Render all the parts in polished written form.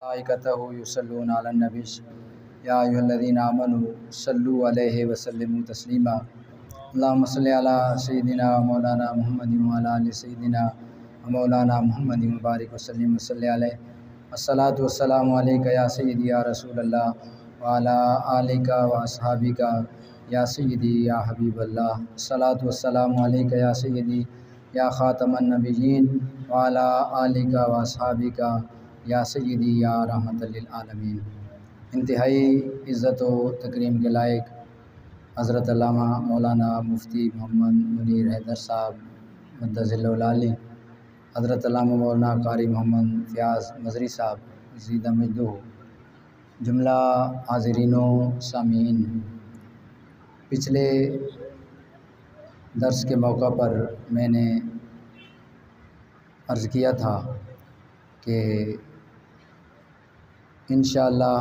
मलाइकतहु युसल्लूना Alan नबी या अय्युहल्लज़ीना आमनू सल्लु अलैहि व सल्लिमू तस्लीमा। अल्लाहुम्मा सल्लि अला सय्यिदिना व मौलाना मुहम्मदिन व अला आलि सय्यिदिना व मौलाना मुहम्मदिन व बारिक व सल्लिम व सल्लि अलैहि। अस्सलातु वस्सलामु अलैका या सय्यिदी या रसूलल्लाह व अला आलिका व अस्हाबिका या सय्यिदी या हबीबल्लाह। अस्सलातु वस्सलामु अलैका या सय्यिदी या ख़ातमन नबिय्यीन व अला आलिका व अस्हाबिका या सय्यिदी या रहमतल लिल आलमीन। इंतहाई इज़्ज़त व तकरीम के लायक हज़रत अल्लामा मौलाना मुफ्ती मोहम्मद मुनीर हैदर साहब मद्दज़िल्लुल आली, हज़रत अल्लामा मौलाना कारी मोहम्मद फ़याज़ मज़री साहब ज़ीदा मजदूह, जुमला हाज़िरीनों सामीन, पिछले दर्स के मौका पर मैंने अर्ज़ किया था कि इंशाअल्लाह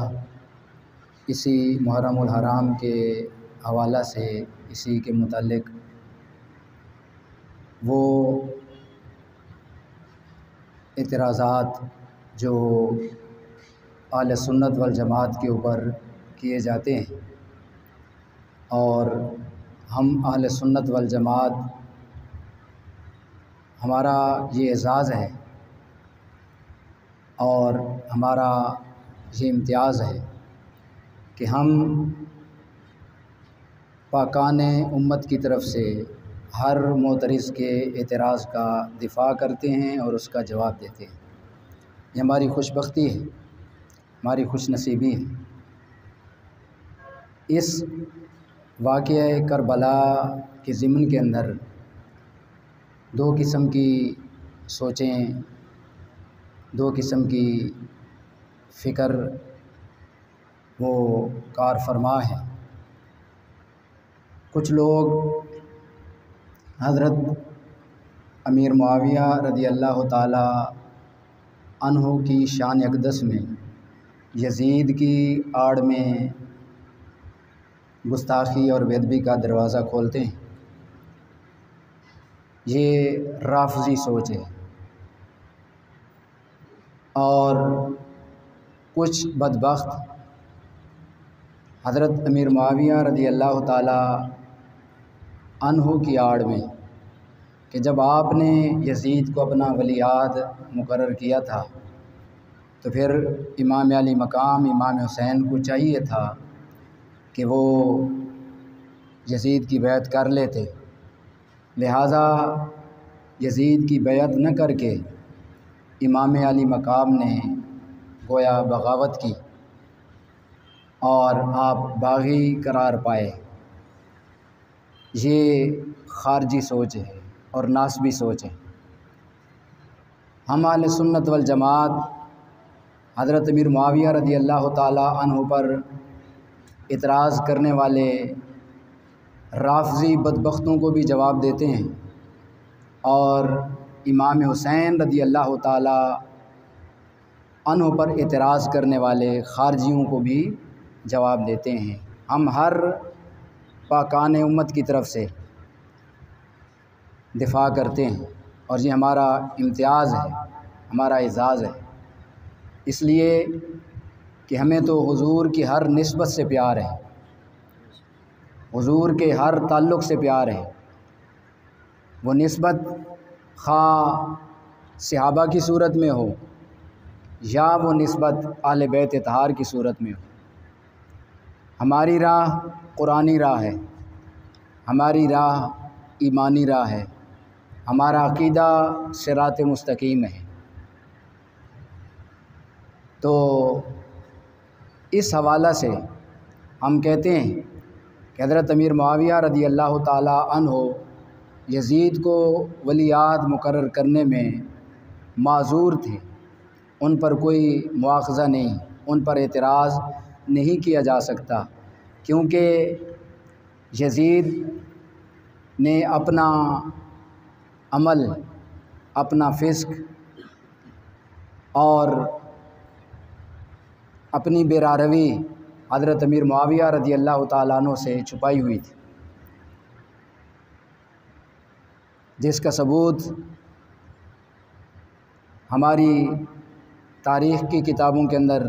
इसी मुहर्रमुल हराम के हवाला से इसी के मुताल्लिक़ वो एतराज़ात जो अहले सुन्नत वल जमात के ऊपर किए जाते हैं और हम अहले सुन्नत वल जमात हमारा ये एज़ाज़ है और हमारा ये इम्तियाज़ है कि हम पाकाने उम्मत की तरफ से हर मोतरिज़ के एतराज़ का दिफ़ा करते हैं और उसका जवाब देते हैं। ये हमारी खुशबख्ती है, हमारी खुशनसीबी है। इस वाक़या करबला के ज़िम्न के अंदर दो किस्म की सोचें, दो किस्म की फ़िक्र वो कार फरमा है। कुछ लोग हज़रत अमीर मुआविया रज़ियल्लाहु ताला अन्हु की शान अक़दस में यज़ीद की आड़ में गुस्ताखी और बेअदबी का दरवाज़ा खोलते हैं। ये राफ़ज़ी सोच है। और कुछ बदबख्त हज़रत अमीर मुआविया रज़ियल्लाहु ताला अन्हु की आड़ में कि जब आपने यज़ीद को अपना वलीअहद मुकर्रर किया था तो फिर इमाम अली मकाम इमाम हुसैन को चाहिए था कि वो यज़ीद की बैत कर लेते। लिहाजा यज़ीद की बैत न करके इमाम अली मकाम ने गोया बगावत की और आप बागी करार पाए। ये खारजी सोच है और नासबी सोच है। हम अहले सुन्नत वल जमात हज़रत अमीर मुआविया रज़ियल्लाहु ताला अन्हु पर इतराज़ करने वाले राफ़ज़ी बदबख्तों को भी जवाब देते हैं और इमाम हुसैन रज़ियल्लाहु ताला अन्हु पर इतराज़ करने वाले खारजियों को भी जवाब देते हैं। हम हर पाकाने उम्मत की तरफ से दिफ़ा करते हैं और ये हमारा इम्तियाज़ है, हमारा एज़ाज़ है। इसलिए कि हमें तो हुज़ूर की हर निस्बत से प्यार है, हुज़ूर के हर ताल्लुक़ से प्यार है। वो निस्बत खा सहाबा की सूरत में हो या वो निस्बत आले बैत तहार की सूरत में हो। हमारी राह कुरानी राह है, हमारी राह ईमानी राह है, हमारा अक़ीदा सिरात मुस्तकीम है। तो इस हवाला से हम कहते हैं कि हज़रत अमीर मुआविया रज़ियल्लाहु ताला अन्हु यज़ीद को वलीअहद मुकर्रर करने में माज़ूर थे। उन पर कोई मुआख़ज़ा नहीं, उन पर एतराज़ नहीं किया जा सकता, क्योंकि यज़ीद ने अपना अमल, अपना फ़िस्क और अपनी बेरारवी हज़रत अमीर मुआविया रज़ियल्लाहु ताला अन्हु से छुपाई हुई थी, जिसका सबूत हमारी तारीख़ की किताबों के अंदर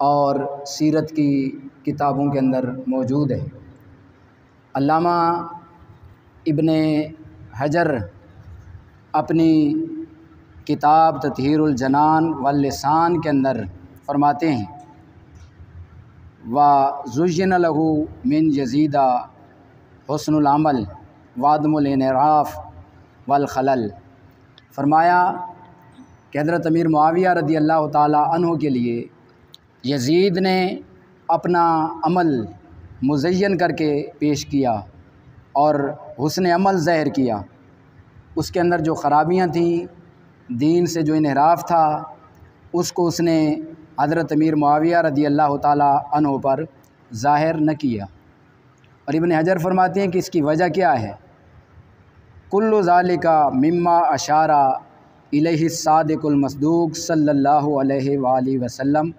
और सीरत की किताबों के अंदर मौजूद है। अल्लामा इब्ने हजर अपनी किताब तत्हीरुल जनान वल लिसान के अंदर फरमाते हैं, व ज़ुय्यिन लहू मिन यज़ीदा हुस्नुल अमल वादमुल इनराफ़ वल खलल। फरमाया कि हज़रत अमीर मुआविया रज़ी अल्लाह ताला अन्हु के लिए यज़ीद ने अपना अमल मुज़य्यन करके पेश किया और हुस्न अमल ज़ाहिर किया। उसके अंदर जो ख़राबियाँ थीं, दीन से जो इनहराफ था, उसको उसने हज़रत अमीर मुआविया रज़ी अल्लाह ताला अन्हु पर ज़ाहिर न किया। और इब्न हजर फरमाते हैं कि इसकी वजह क्या है। कुल्लु ज़ालिका मिम्मा अशारा इलैहि सादिकुल मस्दूक सल्लल्लाहु अलैहि वालैहि वसल्लम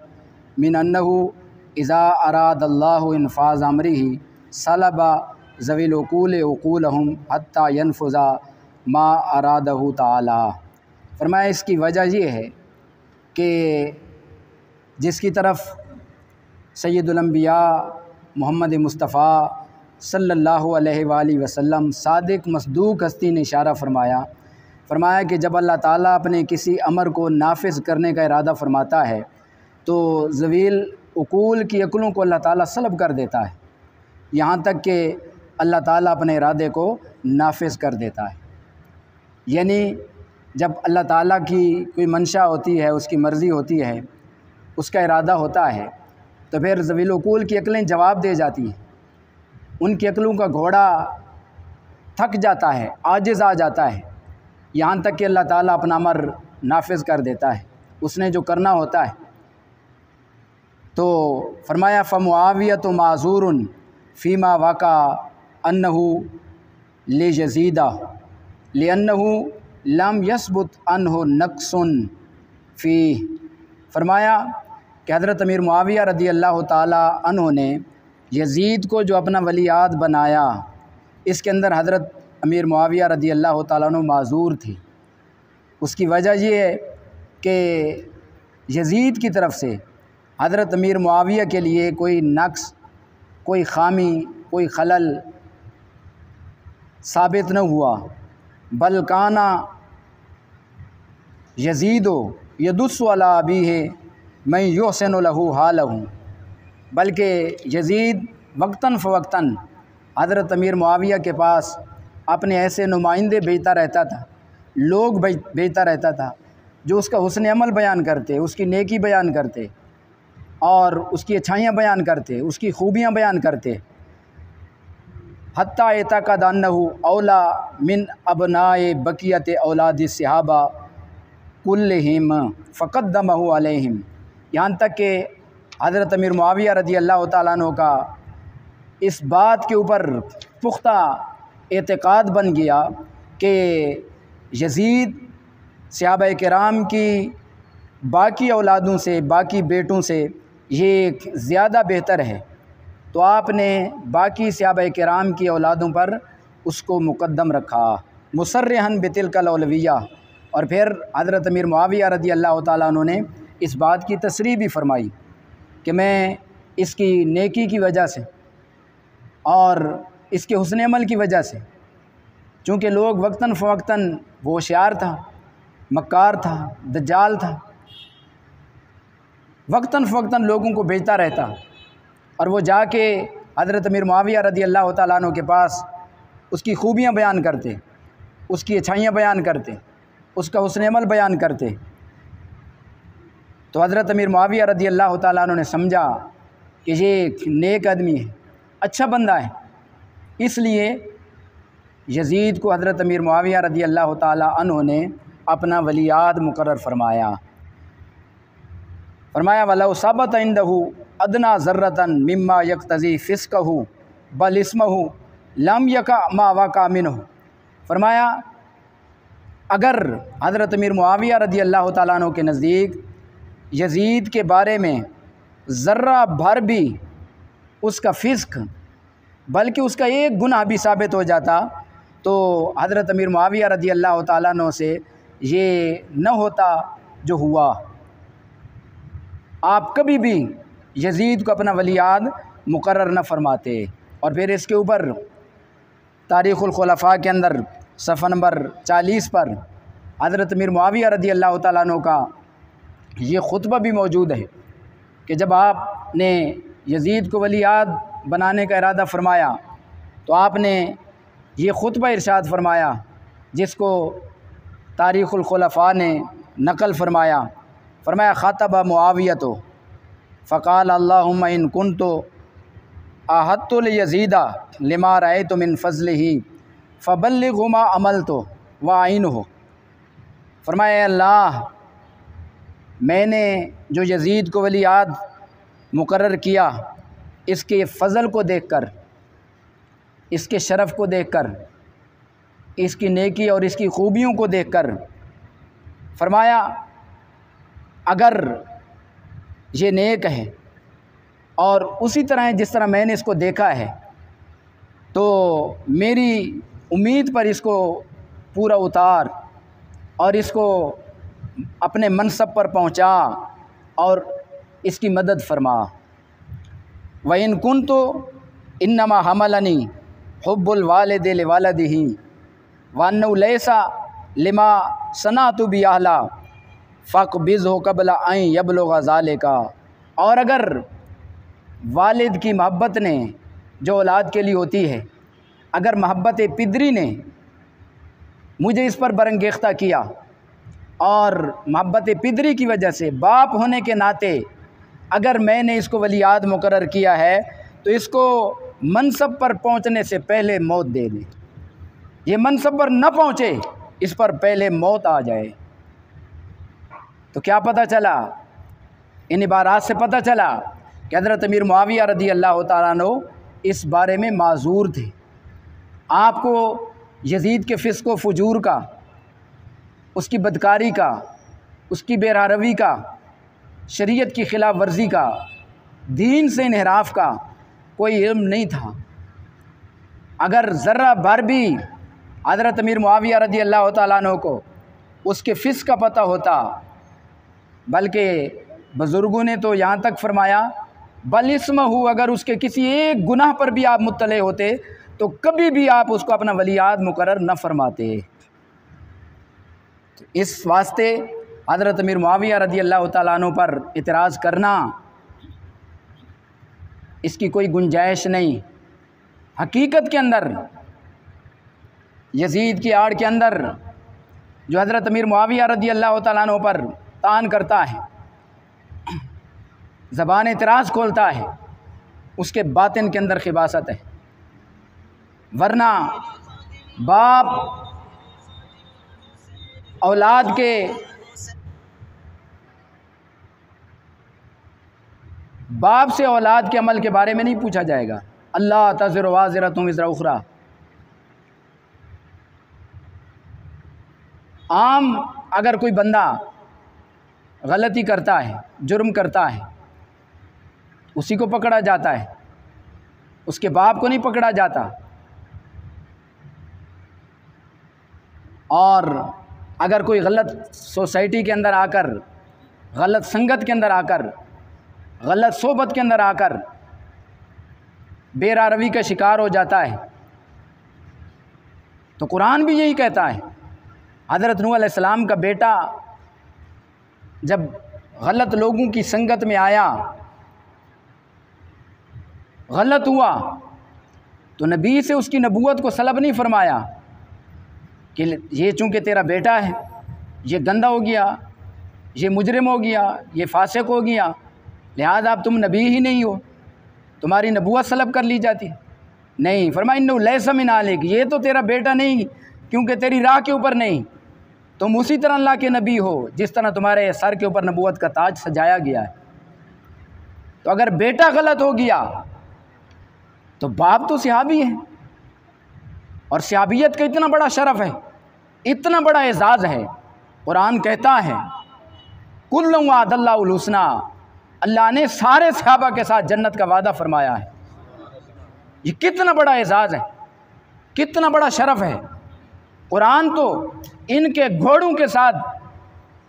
मिन अन्नहु इज़ा अरादल्लाहु इन्फ़ाज़ अमरिही सलबा ज़विल उक़ूल उक़ूलहुम हत्ता यनफ़ुज़ा मा अरादहु ताला। फरमाया इसकी वजह ये है कि जिसकी तरफ सय्यदुल अंबिया मोहम्मद मुस्तफ़ा सल्लल्लाहु अलैहि वालैहि वसल्लम सादिक मसदूक हस्ती ने इशारा फरमाया कि जब अल्लाह ताला अपने किसी अमर को नाफिज करने का इरादा फरमाता है तो ज़वील उकूल की अक्लों को अल्लाह ताला सलब कर देता है, यहाँ तक कि अल्लाह ताला अपने इरादे को नाफिज कर देता है। यानी जब अल्लाह ताला की कोई मंशा होती है, उसकी मर्ज़ी होती है, उसका इरादा होता है, तो फिर ज़वील उकूल की अक्लें जवाब दे जाती हैं। उनकी अक्लों का घोड़ा थक जाता है, आजिज़ आ जाता है, यहाँ तक कि अल्लाह ताला अपना अमर नाफिज कर देता है, उसने जो करना होता है। तो फरमाया फ़मुआवियत माज़ूरुन फ़ीमा वाक़ा अन्नहु ले यज़ीदा लिअन्नहु लम यसबुत अन्हु नक्सन फ़ी। फरमाया कि हज़रत अमीर मुआविया रज़ी अल्लाह ताला अन्हु ने यज़ीद को जो अपना वलीआद बनाया, इसके अंदर हज़रत अमीर मुआविया रज़ी अल्लाह ताला अन्हु माज़ूर थी। उसकी वजह ये है कि यज़ीद की तरफ से हज़रत अमीर मुआविया के लिए कोई नक्स, कोई ख़ामी, कोई खलल साबित न हुआ, बल्काना यज़ीदो यदुस्सु अला अबीही मैं युहसिनु लहू हालहू। बल्कि यज़ीद वक्तन फ़वक्तन हज़रत अमीर मुआविया के पास अपने ऐसे नुमाइंदे भेजता रहता था, लोग भेजता रहता था जो उसका हुस्न अमल बयान करते, उसकी नेकी बयान करते और उसकी अच्छाइयाँ बयान करते, उसकी खूबियाँ बयान करते। हत्ता एतक़द अन्नहु औला मिन अबनाए बकियत औलाद सहाबा कुल्लिहिम फ़क़द्दमहु अलैहिम। यहाँ तक कि हज़रत अमीर मुआविया रज़ी अल्लाह ताला अन्हु का इस बात के ऊपर पुख्ता एतक़ाद बन गया कि यज़ीद सहाबा किराम की बाकी औलादों से, बाकी बेटों से ये ज़्यादा बेहतर है, तो आपने बाकी सहाबा किराम की औलादों पर उसको मुक़द्दम रखा मुसर्रिहन बितिलकल औलविया। और फिर हज़रत अमीर मुआविया रज़ी अल्लाह ताला अन्हु ने इस बात की तसरीह भी फरमाई कि मैं इसकी नेकी की वजह से और इसके हुस्न अमल की वजह से, चूँकि लोग वक्तन फ़वक्तन, वो होशियार था, मक्कार था, दज्जाल था, वक्तन फ़वक्तन लोगों को भेजता रहता और वो जाके हज़रत अमीर मुआविया रज़ी अल्लाह ताला अन्हु के पास उसकी खूबियाँ बयान करते, उसकी अच्छाइयाँ बयान करते, उसका हुस्न अमल बयान करते। तो हज़रत अमीर मुआविया रज़ी अल्लाह ताला अन्हु ने समझा कि ये नेक आदमी है, अच्छा बंदा है, इसलिए यज़ीद को हज़रत अमीर मुआविया रज़ी अल्लाह ताला अन्हु ने अपना वलीआद मुकर्रर फरमाया वलौ सबत इंदहु अदना ज़र्रतन मिम्मा यक्तज़ी फ़िस्कहु बल इस्महु लम यका मा वक़ा मिन्हु। फरमाया अगर हज़रत अमीर मुआविया रज़ी अल्लाह ताला अन्हु के नज़दीक यज़ीद के बारे में ज़र्रा भर भी उसका फ़िस्क, बल्कि उसका एक गुनाह भी साबित हो जाता, तो हज़रत अमीर मुआविया रज़ी अल्लाह ताला अन्हु से ये न होता जो हुआ। आप कभी भी यजीद को अपना वलीआद मुकर्रर न फरमाते। और फिर इसके ऊपर तारीख़ुल खुलफ़ा के अंदर सफ़ा नंबर 40 पर हज़रत अमीर मुआविया रज़ी अल्लाह तआला अन्हु का ये ख़ुतबा भी मौजूद है कि जब आपने यजीद को वलीआद बनाने का इरादा फ़रमाया तो आपने ये ख़ुतबा इरशाद फ़रमाया जिसको तारीख़ुल खुलफ़ा ने नक़ल फ़रमाया। ख़ातबा मुआविया तो फ़क़ाल अल्लाहुम्मा इन कुन्तु आहदतु लियज़ीदा लिमा रअयतु मिन फ़ज़लिही फ़बल्लिग़हु मा अमलतु व अइनहु। फ़रमाया अल्लाह, मैंने जो यजीद को वलीआद मुकर्रर किया इसके फ़ज़ल को देखकर, इसके शरफ़ को देखकर, इसकी नेकी और इसकी खूबियों को देखकर फ़रमाया अगर ये नेक है और उसी तरह है जिस तरह मैंने इसको देखा है तो मेरी उम्मीद पर इसको पूरा उतार और इसको अपने मनसब पर पहुँचा और इसकी मदद फरमा। व इन कुन्तु इन्नमा हमलनी हुब्बुल वालिदि लिवालिदिही व अन्नहु लैसा लिमा सनातु बिअहला फ़क़बिज़हु क़ब्ल अन यबलुग़ ज़ालिका। और अगर वालिद की मोहब्बत ने जो औलाद के लिए होती है, अगर मोहब्बत पिदरी ने मुझे इस पर बरंगेख्ता किया और मोहब्बत पिदरी की वजह से बाप होने के नाते अगर मैंने इसको वलीआद मुकर्रर किया है तो इसको मनसब पर पहुंचने से पहले मौत दे दे। ये मनसब पर न पहुंचे, इस पर पहले मौत आ जाए। तो क्या पता चला, इन इबारात से पता चला कि हज़रत अमीर मुआविया रज़ी अल्लाह तआला अन्हु इस बारे में माजूर थे। आपको यजीद के फ़िस्क़ व फ़ुजूर का, उसकी बदकारी का, उसकी बेरहरवी का, शरीयत की ख़िलाफ़ वर्जी का, दीन से इन्हिराफ का कोई इल्म नहीं था। अगर ज़र्रा भर भी हज़रत अमीर मुआविया रज़ी अल्लाह तआला अन्हु को उसके फ़िस्क़ का पता होता, बल्कि बुज़ुर्गों ने तो यहाँ तक फ़रमाया बल इस्महु, अगर उसके किसी एक गुनाह पर भी आप मुत्तले होते तो कभी भी आप उसको अपना वलीआद मुकर्रर न फरमाते। तो इस वास्ते हज़रत अमीर मुआविया रज़ी अल्लाह तआला अन्हु पर इतराज़ करना इसकी कोई गुंजाइश नहीं। हकीकत के अंदर यजीद की आड़ के अंदर जो हज़रत अमीर मुआविया रज़ी अल्लाह तआला अन्हु पर तान करता है, ज़बान इतराज़ खोलता है, उसके बातिन के अंदर खिबासत है। वरना बाप औलाद के बाप से औलाद के अमल के बारे में नहीं पूछा जाएगा। अल्लाह तज़िरु वाज़िरतुन विज़रा उख़रा। आम अगर कोई बंदा गलती करता है, जुर्म करता है, उसी को पकड़ा जाता है, उसके बाप को नहीं पकड़ा जाता। और अगर कोई गलत सोसाइटी के अंदर आकर, गलत संगत के अंदर आकर, गलत सोबत के अंदर आकर बेरहरवी का शिकार हो जाता है तो कुरान भी यही कहता है। हज़रत नूह अलैहिस्सलाम का बेटा जब गलत लोगों की संगत में आया, गलत हुआ, तो नबी से उसकी नबूवत को सलब नहीं फरमाया कि ये चूँकि तेरा बेटा है, ये गंदा हो गया, ये मुजरिम हो गया, ये फासिक हो गया, लिहाजा अब तुम नबी ही नहीं हो, तुम्हारी नबूवत सलब कर ली जाती। नहीं, फरमाया इन्नहु लैसा मिन आलिक, ये तो तेरा बेटा नहीं क्योंकि तेरी राह के ऊपर नहीं, तुम उसी तरह अल्लाह के नबी हो जिस तरह तुम्हारे सर के ऊपर नबूवत का ताज सजाया गया है। तो अगर बेटा गलत हो गया तो बाप तो सहाबी है, और सहाबियत का इतना बड़ा शरफ़ है, इतना बड़ा एजाज़ है। कुरान कहता है कुल्लु वअदल्लाहुल हुस्ना, अल्लाह ने सारे सहाबा के साथ जन्नत का वादा फरमाया है। ये कितना बड़ा एजाज़ है, कितना बड़ा शरफ़ है। कुरान तो इनके घोड़ों के साथ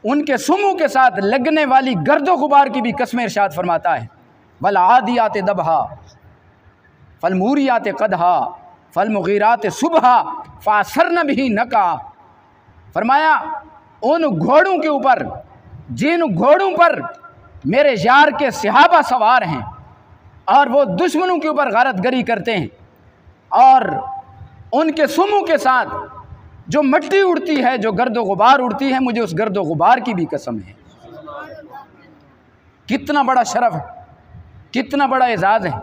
उनके सुमू के साथ लगने वाली गर्दो गुबार की भी कसमें इरशाद फरमाता है। वल आदियात दबहा फल मूरियात कदहा फल मुगीरात सुबहा फासरन भी नका। फरमाया उन घोड़ों के ऊपर जिन घोड़ों पर मेरे यार के सहाबा सवार हैं और वो दुश्मनों के ऊपर गारतगरी करते हैं, और उनके सुमू के साथ जो मिट्टी उड़ती है, जो गर्दो गुबार उड़ती है, मुझे उस गर्दो गुबार की भी कसम है। कितना बड़ा शरफ है, कितना बड़ा एजाज है।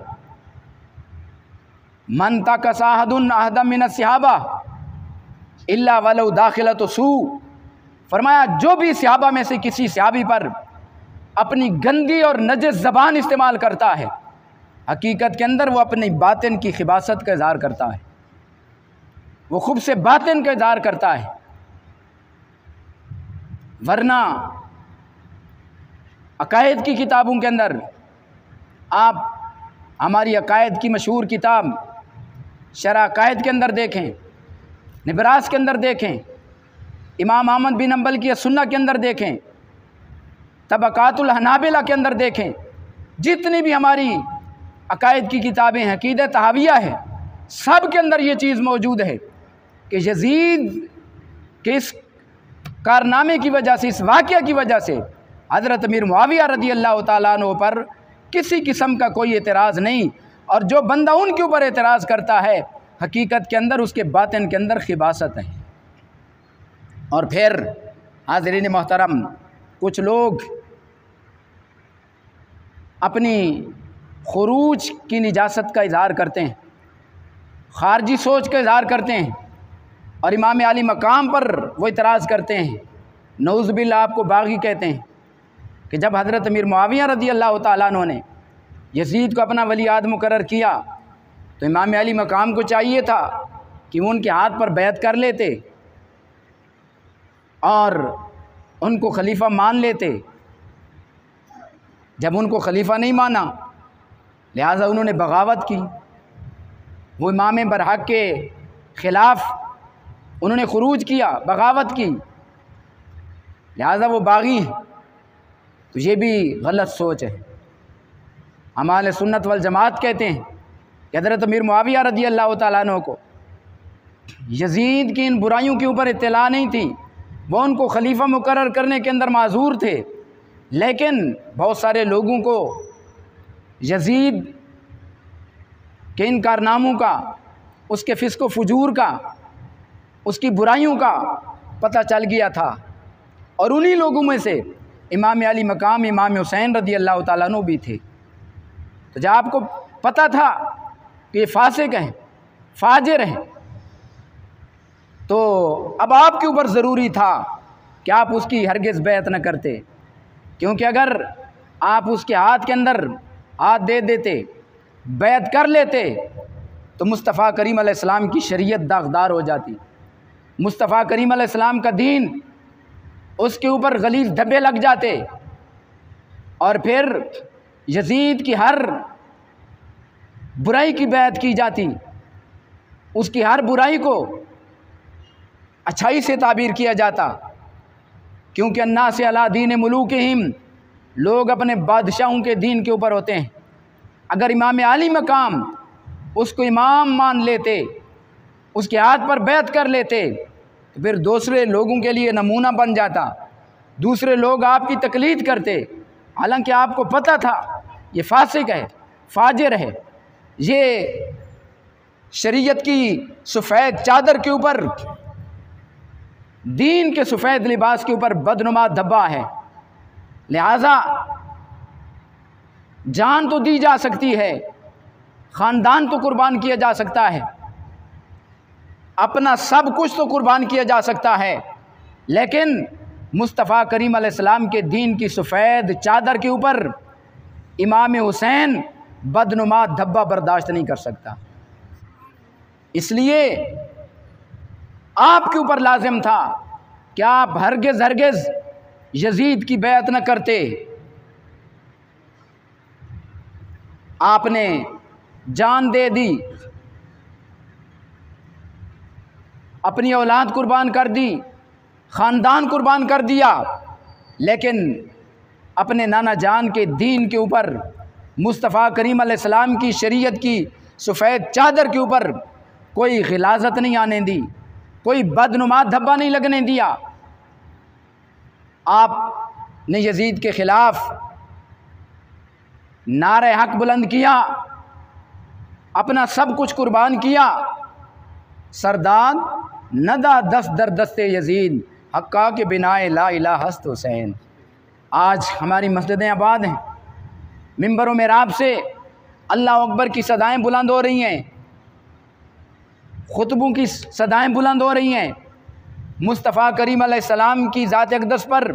मन तकसाहदुन अहदम मिन सहाबा इल्ला वलौ दाखिलत सू। फरमाया जो भी सहाबा में से किसी सहाबी पर अपनी गंदी और नजस ज़बान इस्तेमाल करता है, हकीकत के अंदर वो अपनी बातिन की खिबासत का इज़हार करता है, वो खूब से बातिन का इज़हार करता है। वरना अकायद की किताबों के अंदर आप हमारी अकायद की मशहूर किताब शरह अकायद के अंदर देखें, निबरास के अंदर देखें, इमाम अहमद बिन हंबल की सुन्ना के अंदर देखें, तबकातुल हनाबिला के अंदर देखें, जितनी भी हमारी अकायद की किताबें हैं, अकीदत तहाविया है, सब के अंदर ये चीज़ मौजूद है कि यजीद के इस कारनामे की वजह से, इस वाक़या की वजह से हज़रत अमीर मुआविया रज़ी अल्लाह तआला अन्हु पर किसी किस्म का कोई एतराज़ नहीं, और जो बंदा उनके ऊपर एतराज़ करता है हकीकत के अंदर उसके बातिन के अंदर खिबासत है। और फिर हाज़रीन मोहतरम, कुछ लोग अपनी खुरूज की निजासत का इज़हार करते हैं, खारजी सोच का इज़हार करते हैं, और इमाम अली मकाम पर वो इतराज़ करते हैं। नऊज़ बिल्लाह आपको बागी कहते हैं कि जब हज़रत अमीर मुआविया रज़ी अल्लाह तआला अन्हु ने यज़ीद को अपना वली आद मुकर्रर किया तो इमाम अली मकाम को चाहिए था कि वो उनके हाथ पर बैत कर लेते और उनको खलीफा मान लेते। जब उनको खलीफा नहीं माना, लिहाजा उन्होंने बगावत की, वो इमाम बरहक के ख़िलाफ़ उन्होंने खुरूज किया, बगावत की, लिहाजा वो बागी हैं। तो ये भी गलत सोच है। हमारे सुन्नत वल जमात कहते हैं कि हज़रत अमीर मुआविया रज़ी अल्लाह तआला अन्हु को यज़ीद की इन बुराइयों के ऊपर इत्तला नहीं थी, वो उनको खलीफा मुकर्रर करने के अंदर माजूर थे, लेकिन बहुत सारे लोगों को यज़ीद के इन कारनामों का, उसके फिस्को फजूर का, उसकी बुराइयों का पता चल गया था, और उन्हीं लोगों में से इमाम अली मकाम इमाम हुसैन रज़ी अल्लाह तआला अन्हु भी थे। तो जब आपको पता था कि ये फासिक हैं, फाजिर हैं, तो अब आपके ऊपर ज़रूरी था कि आप उसकी हरगिज़ बैत न करते, क्योंकि अगर आप उसके हाथ के अंदर हाथ दे देते, बैत कर लेते, तो मुस्तफ़ा करीम अलैहिस्सलाम की शरीयत दागदार हो जाती, मुस्तफ़ा करीम अलैहिस्सलाम का दीन उसके ऊपर गलीज़ धब्बे लग जाते, और फिर यज़ीद की हर बुराई की बैत की जाती, उसकी हर बुराई को अच्छाई से ताबीर किया जाता, क्योंकि अन्ना से अला दीन मुलूकिहिम, लोग अपने बादशाहों के दीन के ऊपर होते हैं। अगर इमाम अली मकाम उसको इमाम मान लेते, उसके हाथ पर बैत कर लेते, तो फिर दूसरे लोगों के लिए नमूना बन जाता, दूसरे लोग आपकी तकलीद करते, हालांकि आपको पता था ये फासिक है, फाजिर है, ये शरीयत की सफ़ेद चादर के ऊपर, दीन के सफ़ेद लिबास के ऊपर बदनुमा धब्बा है। लिहाजा जान तो दी जा सकती है, ख़ानदान तो कुर्बान किया जा सकता है, अपना सब कुछ तो कुर्बान किया जा सकता है, लेकिन मुस्तफ़ा करीम अलैहिस्सलाम के दीन की सफ़ेद चादर के ऊपर इमाम हुसैन बदनुमा धब्बा बर्दाश्त नहीं कर सकता। इसलिए आपके ऊपर लाजिम था कि आप हरगिज़ हरगिज़ यज़ीद की बैत न करते। आपने जान दे दी, अपनी औलाद कुर्बान कर दी, ख़ानदान कुर्बान कर दिया, लेकिन अपने नाना जान के दीन के ऊपर, मुस्तफ़ा करीम अलैहिस्सलाम की शरीयत की सफ़ेद चादर के ऊपर कोई गिलाज़त नहीं आने दी, कोई बदनुमा धब्बा नहीं लगने दिया। आपने यजीद के ख़िलाफ़ नारे हक बुलंद किया, अपना सब कुछ कुर्बान किया। सरदार नदा दस्त दर दस्ते यजीद, हक्का के बिनाए ला इलाहा हस्त हुसैन। आज हमारी मस्जिदें आबाद हैं, मिंबरों में राब से अल्लाह अकबर की सदाएं बुलंद हो रही हैं, खुतबों की सदाएं बुलंद हो रही हैं, मुस्तफ़ा करीम अलैहिस्सलाम की ज़ात अक़दस पर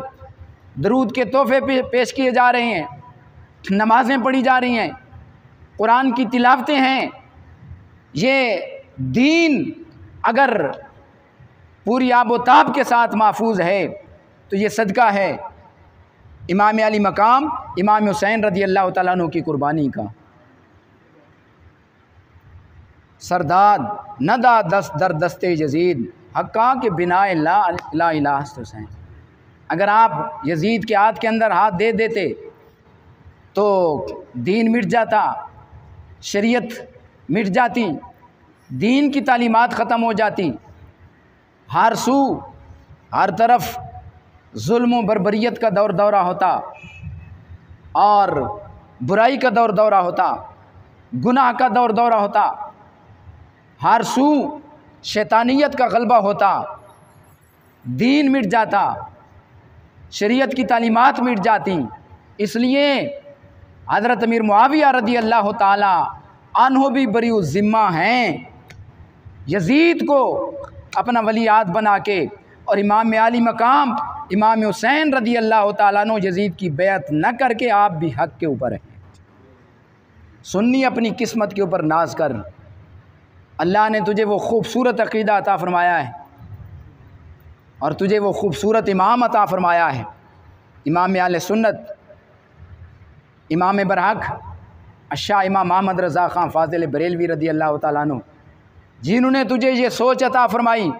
दरूद के तोहफ़े पेश किए जा रहे हैं, नमाज़ें पढ़ी जा रही हैं, कुरान की तिलावतें हैं। ये दीन अगर पूरी आबोताब के साथ महफूज है तो ये सदका है इमाम अली मकाम इमाम हुसैन रज़ी अल्लाह तआला अन्हु की कुर्बानी का। सरदाद नदा दस्त दर दस्ते यजीद, हक्का के बिनाए ला इलाहा हस्त हुसैन। अगर आप यजीद के हाथ के अंदर हाथ दे देते तो दीन मिट जाता, शरीयत मिट जाती, दीन की तालीमात ख़त्म हो जाती। हर सू हर तरफ जुल्म व बर्बरियत का दौर दौरा होता और बुराई का दौर दौरा होता, गुनाह का दौर दौरा होता, हर सू शैतानियत का गलबा होता, दीन मिट जाता, शरीयत की तालीमात मिट जाती। इसलिए हज़रत अमीर मुआविया रज़ी अल्लाह ताला अन्हु भी बरीउ ज़िम्मा हैं, यजीद को अपना वलीआत बना के और इमाम आली मकाम इमाम हुसैन रज़ी अल्लाह ताला अन्हु यजीद की बैत न करके आप भी हक़ के ऊपर हैं। सुन्नी अपनी किस्मत के ऊपर नाज कर, अल्लाह ने तुझे वो खूबसूरत अक़ीदा अता फ़रमाया है और तुझे वो खूबसूरत इमाम अता फ़रमाया है, इमाम आले सुन्नत, इमाम बरहक अशाह इमाम मोहम्मद रज़ा ख़ान फ़ाज़िल बरेलवी रज़ी अल्लाह ताला अन्हु, जिन्होंने तुझे ये सोच अता फ़रमाई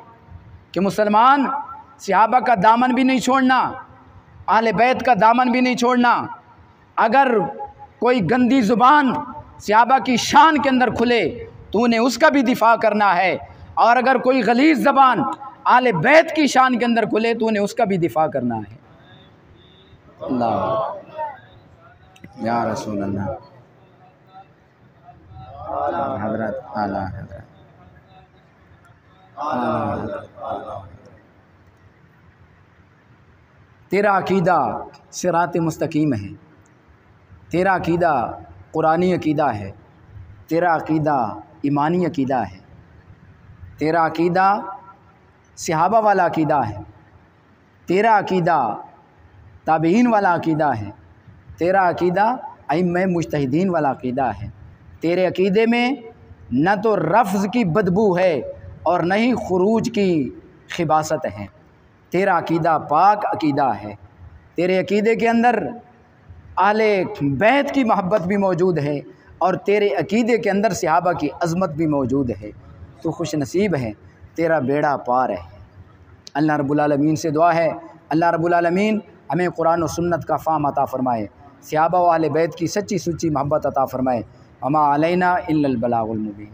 कि मुसलमान सहाबा का दामन भी नहीं छोड़ना, अहले बैत का दामन भी नहीं छोड़ना। अगर कोई गंदी ज़ुबान सहाबा की शान के अंदर खुले तो उन्हें उसका भी दिफ़ा करना है, और अगर कोई गलीज़ ज़बान अहले बैत की शान के अंदर खुले तो उन्हें उसका भी दिफ़ा करना है। अल्लाह या रसूल अल्लाह, हज़रत आला हज़रत तेरा अकीदा सिरात मुस्तकीम है, तेरा अकीदा कुरानी अकीदा है, तेरा अकीदा ईमानी अकीदा है, तेरा अकीदा सहाबा वाला अकीदा है, तेरा अकीदा ताबीन वाला अकीदा है, तेरा अकीदा अइम्मे मुज्तहिदीन वाला अकीदा है। तेरे अकीदे में न तो रफ्ज़ की बदबू है और न ही खुरूज की खिबासत है। तेरा अकीदा पाक अकीदा है। तेरे अकीदे के अंदर आले बैत की मोहब्बत भी मौजूद है और तेरे अकीदे के अंदर सहाबा की अज़मत भी मौजूद है। तो खुश नसीब है, तेरा बेड़ा पार है। अल्लाह रब्बुल आलमीन से दुआ है, अल्लाह रब्बुल आलमीन हमें कुरान और सुन्नत का फ़ाहम अता फ़रमाए, सहाबा व अहले बैत की सच्ची सुच्ची मोहब्बत अता फ़रमाए। अमा अलैना इल्लल बलागुल मुबीन।